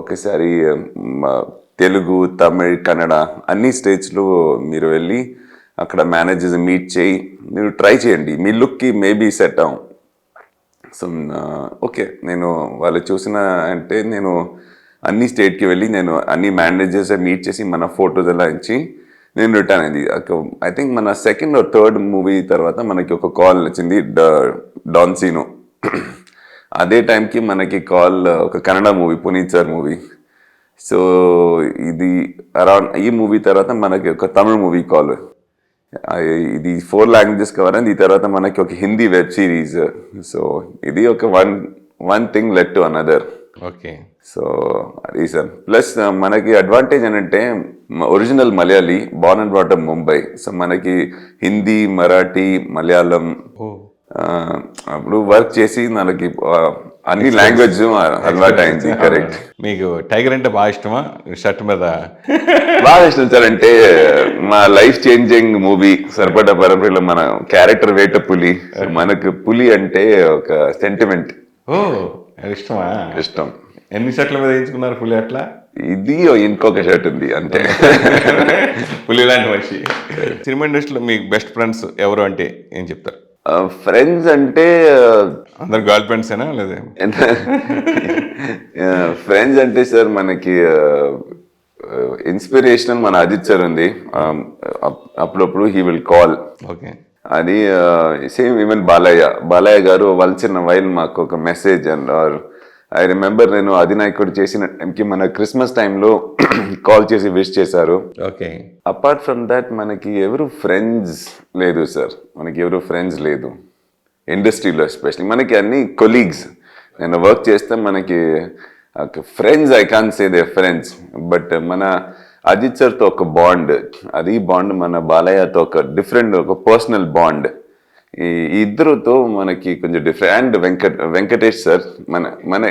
ఒకసారి తెలుగు, తమిళ్, కన్నడ అన్ని స్టేట్స్లో మీరు వెళ్ళి అక్కడ మేనేజర్స్ మీట్ చేయి, మీరు ట్రై చేయండి, మీ లుక్కి మేబీ సెట్ అవ్వం. సో ఓకే, నేను వాళ్ళు చూసిన అంటే నేను అన్ని స్టేట్కి వెళ్ళి నేను అన్ని మేనేజర్స్ మీట్ చేసి మన ఫొటోస్ ఎలా ఇచ్చి నేను రిటర్న్ అయింది. ఐ థింక్ మన సెకండ్ ఆర్ థర్డ్ మూవీ తర్వాత మనకి ఒక కాల్ వచ్చింది డాన్ సీనో. అదే టైంకి మనకి కాల్ ఒక Kannada movie, Puneeth sir movie. So ఇది అరౌండ్ ఈ మూవీ తర్వాత మనకి ఒక తమిళ మూవీ కాల్, ఇది 4 లాంగ్వేజెస్ కవర్ అయింది. ఈ తర్వాత మనకి ఒక హిందీ వెబ్ సిరీస్. సో ఇది ఒక one thing led to another. Okay. So అది సార్. ప్లస్ మనకి అడ్వాంటేజ్ ఏంటంటే original Malayali, born and brought up Mumbai. So మనకి హిందీ, మరాఠీ, మలయాళం అప్పుడు వర్క్ చేసి మనకి అన్ని లాంగ్వేజ్ అలవాటు అయింది. కరెక్ట్. మీకు టైగర్ అంటే బాగా ఇష్టమా? షర్ట్ మీద బాగా ఇష్టం సార్. అంటే మా లైఫ్ చేంజింగ్ మూవీ సరిపడ్డ పరంపరలో మన క్యారెక్టర్ వేట పులి. మనకు పులి అంటే ఒక సెంటిమెంట్. ఓ, అది ఇష్టమా? ఇష్టం. ఎన్ని షర్ట్ల మీద వేయించుకున్నారు పులి అట్లా? ఇది ఇంకొక షర్ట్ ఉంది అంతే. పులి లాంటి మనిషి. సినిమా ఇండస్ట్రీలో మీకు బెస్ట్ ఫ్రెండ్స్ ఎవరు అంటే ఏం చెప్తారు? ఫ్రెండ్స్ అంటే అందరు గర్ల్ ఫ్రెండ్స్ ఏనా లేదా? ఫ్రెండ్స్ అంటే సార్ మనకి ఇన్స్పిరేషనల్ మన అజిత్ సార్ ఉంది. అప్పుడప్పుడు హీ విల్ కాల్. ఓకే. అది సేమ్ ఈవెన్ బాలయ్య గారు వన్స్ ఇన్ వైల్ మాకు ఒక మెసేజ్. అండ్ ఐ రిమెంబర్ నేను అధినాయకుడు చేసిన టైంకి మన క్రిస్మస్ టైంలో కాల్ చేసి విష్ చేశారు. ఓకే. అపార్ట్ ఫ్రమ్ దాట్ మనకి ఎవరు ఫ్రెండ్స్ లేదు సార్. మనకి ఎవరు ఫ్రెండ్స్ లేదు ఇండస్ట్రీలో. ఎస్పెషల్లీ మనకి అన్ని కొలీగ్స్. నేను వర్క్ చేస్తే మనకి friends, I can say they friends. But మన అజిత్ సార్తో ఒక బాండ్, అది బాండ్ మన బాలయ్యతో ఒక డిఫరెంట్, ఒక పర్సనల్ బాండ్. ఈ ఇద్దరుతో మనకి కొంచెం డిఫరెంట్. అండ్ వెంకటేష్ సార్ మన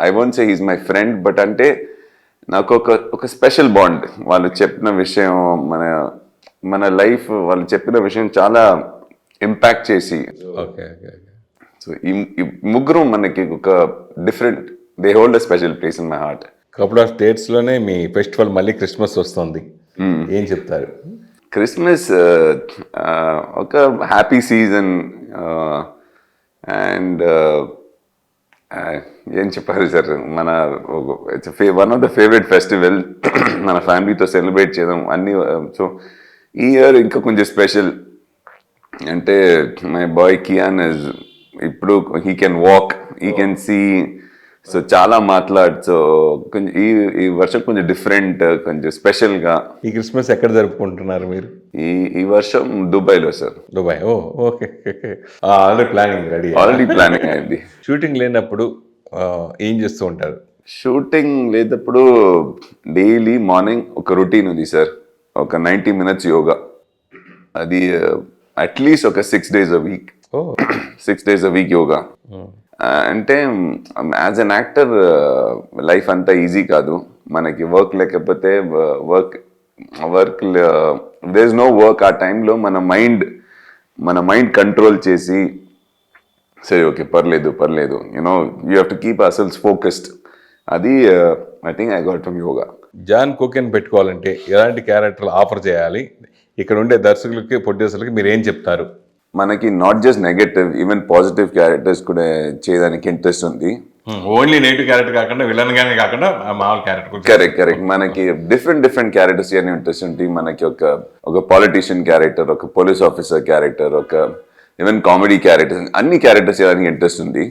I won't say he's my friend, but అంటే నాకు ఒక స్పెషల్ బాండ్. వాళ్ళు చెప్పిన విషయం, మన లైఫ్, వాళ్ళు చెప్పిన విషయం చాలా ఇంపాక్ట్ చేసి. ఓకే. సో ఈ ముగ్గురు మనకి ఒక different, they hold a special place in my heart. Couple of డేట్స్లోనే మీ ఫెస్టివల్ మళ్ళీ క్రిస్మస్ వస్తుంది, ఏం చెప్తారు? క్రిస్మస్ ఒక హ్యాపీ సీజన్. అండ్ ఏం చెప్పారు సార్, మన one of the favourite festival. మన ఫ్యామిలీతో సెలబ్రేట్ చేయడం అన్నీ. సో ఈ ఇయర్ ఇంకా కొంచెం స్పెషల్. అంటే మై బాయ్ కియాన్ ఇస్ ఇప్పుడు he can walk, he can see. So చాలా సో కొంచెం ఈ వర్షం కొంచెం డిఫరెంట్, కొంచెం స్పెషల్గా. ఈ క్రిస్మస్ ఎక్కడ జరుపుకుంటున్నారు మీరు? ఈ వర్షం దుబాయ్లో సార్. దుబాయ్. ఓ, ఓకే. ఆల్రెడీ ప్లానింగ్ అయింది. షూటింగ్ లేనప్పుడు ఏం చేస్తూ ఉంటారు? షూటింగ్ లేనప్పుడు డైలీ మార్నింగ్ ఒక రొటీన్ ఉంది సార్. ఒక 90 minutes యోగా. అది అట్లీస్ట్ ఒక 6 days a week. 6 days a week yoga. అంటే యాజ్ అన్ యాక్టర్ లైఫ్ అంతా ఈజీ కాదు. మనకి వర్క్ లేకపోతే work there is no work. ఆ టైంలో మన మైండ్ కంట్రోల్ చేసి సరే ఓకే పర్లేదు you know you have to keep our selves focused. అది I think I got from yoga. John Kokken పెట్టుకోవాలంటే ఎలాంటి క్యారెక్టర్లు ఆఫర్ చేయాలి? ఇక్కడ ఉండే దర్శకులకి, ప్రొడ్యూసర్లకి మీరు ఏం చెప్తారు? మనకి not just negative, even positive characters కూడా చేయడానికి ఇంట్రెస్ట్ ఉంది. ఓన్లీ నెగిటివ్ క్యారెక్టర్ కాకుండా, విలన్ గానే కాకుండా మామూలు క్యారెక్టర్. కరెక్ట్. మనకి డిఫరెంట్ క్యారెక్టర్స్ చేయడానికి ఇంట్రెస్ట్ ఉంది. మనకి ఒక పాలిటీషియన్ క్యారెక్టర్, ఒక పోలీస్ ఆఫీసర్ క్యారెక్టర్, ఒక ఈవెన్ కామెడీ క్యారెక్టర్స్, అన్ని క్యారెక్టర్స్ చేయడానికి ఇంట్రెస్ట్ ఉంది.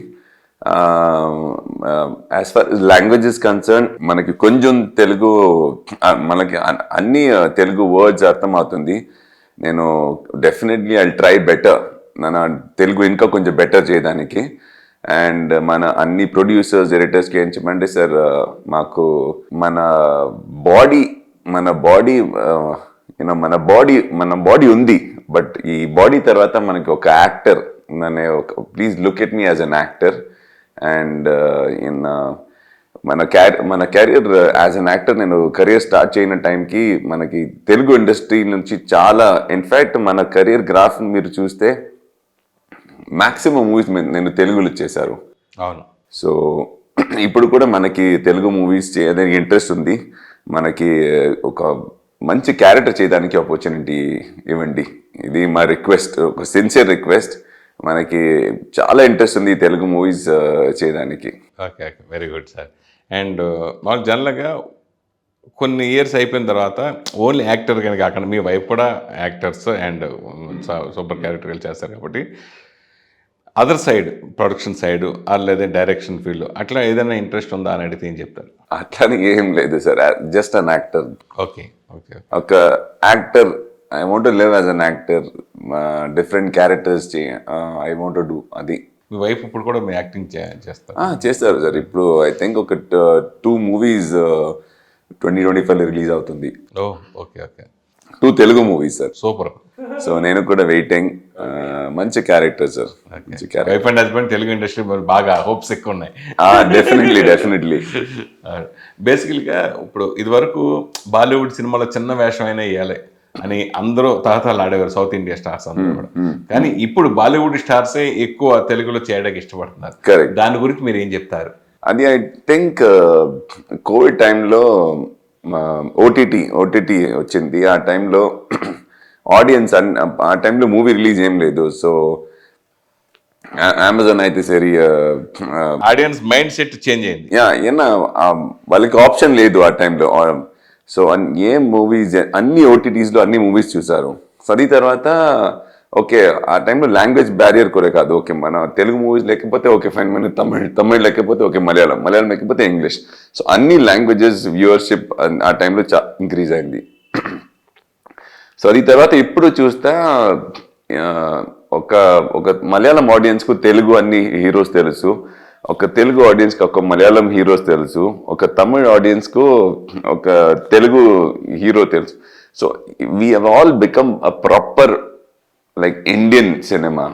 యాజ్ ఫార్ లాంగ్వేజెస్ కన్సర్న్ మనకి కొంచెం తెలుగు, మనకి అన్ని తెలుగు వర్డ్స్ అర్థమవుతుంది. నేను డెఫినెట్లీ ఐ ట్రై బెటర్, నా తెలుగు ఇంకా కొంచెం బెటర్ చేయడానికి. అండ్ మన అన్ని ప్రొడ్యూసర్స్, డైరెక్టర్స్కి ఏం చెప్పండి సార్, మాకు మన బాడీ ఉంది, బట్ ఈ బాడీ తర్వాత మనకి ఒక actor, please look at me as an actor. And మన కెరియర్ యాజ్ అన్ యాక్టర్, నేను కెరియర్ స్టార్ట్ చేయన టైంకి మనకి తెలుగు ఇండస్ట్రీ నుంచి చాలా, ఇన్ఫ్యాక్ట్ మన కెరియర్ గ్రాఫ్ మీరు చూస్తే మ్యాక్సిమం మూవీస్ నేను తెలుగులో చేశారు. అవును. సో ఇప్పుడు కూడా మనకి తెలుగు మూవీస్ చేయడానికి ఇంట్రెస్ట్ ఉంది. మనకి ఒక మంచి క్యారెక్టర్ చేయడానికి ఆపర్చునిటీ ఇవ్వండి, ఇది మా రిక్వెస్ట్, ఒక సిన్సియర్ రిక్వెస్ట్. మనకి చాలా ఇంట్రెస్ట్ ఉంది తెలుగు మూవీస్ చేయడానికి. Okay, very good sir. And మాకు జనరల్గా కొన్ని ఇయర్స్ అయిపోయిన తర్వాత ఓన్లీ యాక్టర్ కానీ కాకుండా మీ వైఫ్ కూడా యాక్టర్స్ అండ్ సూపర్ క్యారెక్టర్లు చేస్తారు కాబట్టి అదర్ సైడ్ ప్రొడక్షన్ సైడ్ లేదా డైరెక్షన్ ఫీల్డ్ అట్లా ఏదైనా ఇంట్రెస్ట్ ఉందా అని అడిగితే ఏం చెప్తారు? అట్లానే ఏం లేదు సార్, just an actor. Okay okay ఒక actor, I want to live as an actor, different characters I want to do. అది మీ వైఫ్ ఇప్పుడు కూడా మీ యాక్టింగ్ చేస్తారు? చేస్తారు సార్. ఇప్పుడు ఐ థింక్ ఒక 2 మూవీస్ 2025 రిలీజ్ అవుతుంది. Oh okay okay 2 Telugu movies sir. Super. So నేను కూడా వెయిటింగ్. మంచి క్యారెక్టర్ సార్, మంచి character. Wife and husband Telugu industry బాగా హోప్స్ ఎక్కువ ఉన్నాయి. డెఫినెట్లీ. బేసికల్గా ఇప్పుడు ఇదివరకు బాలీవుడ్ సినిమాలో చిన్న వేషం అయినా వేయాలి అని అందరూ తహతలు ఆడేవారు, సౌత్ ఇండియా స్టార్స్ అందరూ కూడా. కానీ ఇప్పుడు బాలీవుడ్ స్టార్సే ఎక్కువ తెలుగులో చేయడానికి ఇష్టపడుతున్నారు. కరెక్ట్. దాని గురించి మీరు ఏం చెప్తారు? అది ఐ థింక్ కోవిడ్ టైంలో ఓటీటీ వచ్చింది. ఆ టైంలో ఆడియన్స్ ఆ టైంలో మూవీ రిలీజ్ ఏం లేదు. సో అమెజాన్ అయితే సరి ఆడియన్స్ మైండ్ సెట్ చేంజ్ అయింది. ఏనా వాళ్ళకి ఆప్షన్ లేదు ఆ టైంలో. సో ఏం మూవీస్ అన్ని ఓటీటీస్లో అన్ని మూవీస్ చూసారు. సో అది తర్వాత ఓకే, ఆ టైంలో లాంగ్వేజ్ బ్యారియర్ కూడా కాదు. ఓకే, మన తెలుగు మూవీస్ లేకపోతే ఓకే ఫైన్, మన తమిళ్ లేకపోతే ఓకే మలయాళం లేకపోతే ఇంగ్లీష్. సో అన్ని లాంగ్వేజెస్ వ్యూవర్షిప్ ఆ టైంలో ఇంక్రీజ్ అయింది. సో అది తర్వాత ఇప్పుడు చూస్తే ఒక మలయాళం ఆడియన్స్కు తెలుగు అన్ని హీరోస్ తెలుసు, ఒక తెలుగు ఆడియన్స్కి ఒక మలయాళం హీరోస్ తెలుసు, ఒక తమిళ్ ఆడియన్స్కు ఒక తెలుగు హీరో తెలుసు. So we have all become a proper like Indian cinema.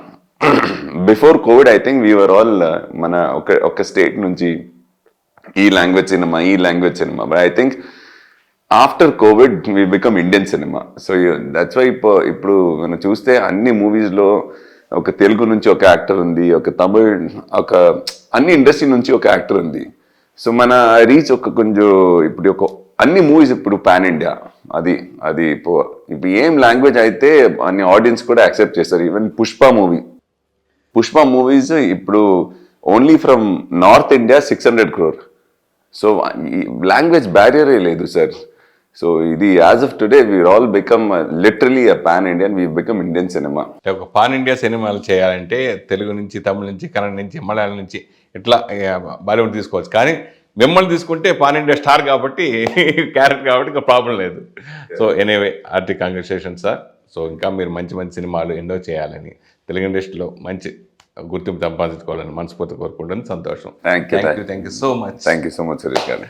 Before covid I think we're all మన ఒక స్టేట్ నుంచి ఈ language cinema. But I think after covid we become Indian cinema. So that's why ఇప్పుడు మనం చూస్తే అన్ని మూవీస్లో ఒక తెలుగు నుంచి ఒక యాక్టర్ ఉంది, ఒక తమిళ్, ఒక అన్ని ఇండస్ట్రీ నుంచి ఒక యాక్టర్ ఉంది. సో మన రీచ్ కొంచెం ఇప్పుడు అన్ని మూవీస్ ఇప్పుడు పాన్ ఇండియా. అది ఇప్పుడు ఏం లాంగ్వేజ్ అయితే అన్ని ఆడియన్స్ కూడా యాక్సెప్ట్ చేస్తారు. ఈవెన్ పుష్ప మూవీస్ ఇప్పుడు only from north India 600 crore. So language బ్యారియరే లేదు సార్. సో ఇది as of today we're all become literally a pan Indian, we become Indian cinema. ఒక పాన్ ఇండియా సినిమాలు చేయాలంటే తెలుగు నుంచి, తమిళ నుంచి, కన్నడ నుంచి, మలయాళం నుంచి ఇట్లా బాలీవుడ్ తీసుకోవచ్చు. కానీ మిమ్మల్ని తీసుకుంటే పాన్ ఇండియా స్టార్ కాబట్టి, క్యారెక్టర్ కాబట్టి ఇంకా ప్రాబ్లం లేదు. So anyway hearty congratulations sir. So ఇంకా మీరు మంచి మంచి సినిమాలు ఎన్నో చేయాలని, తెలుగు ఇండస్ట్రీలో మంచి గుర్తింపు సంపాదించుకోవాలని మనస్ఫూర్తి కోరుకుంటాను. సంతోషం. Thank you so much. Thank you so much Suresh గారు.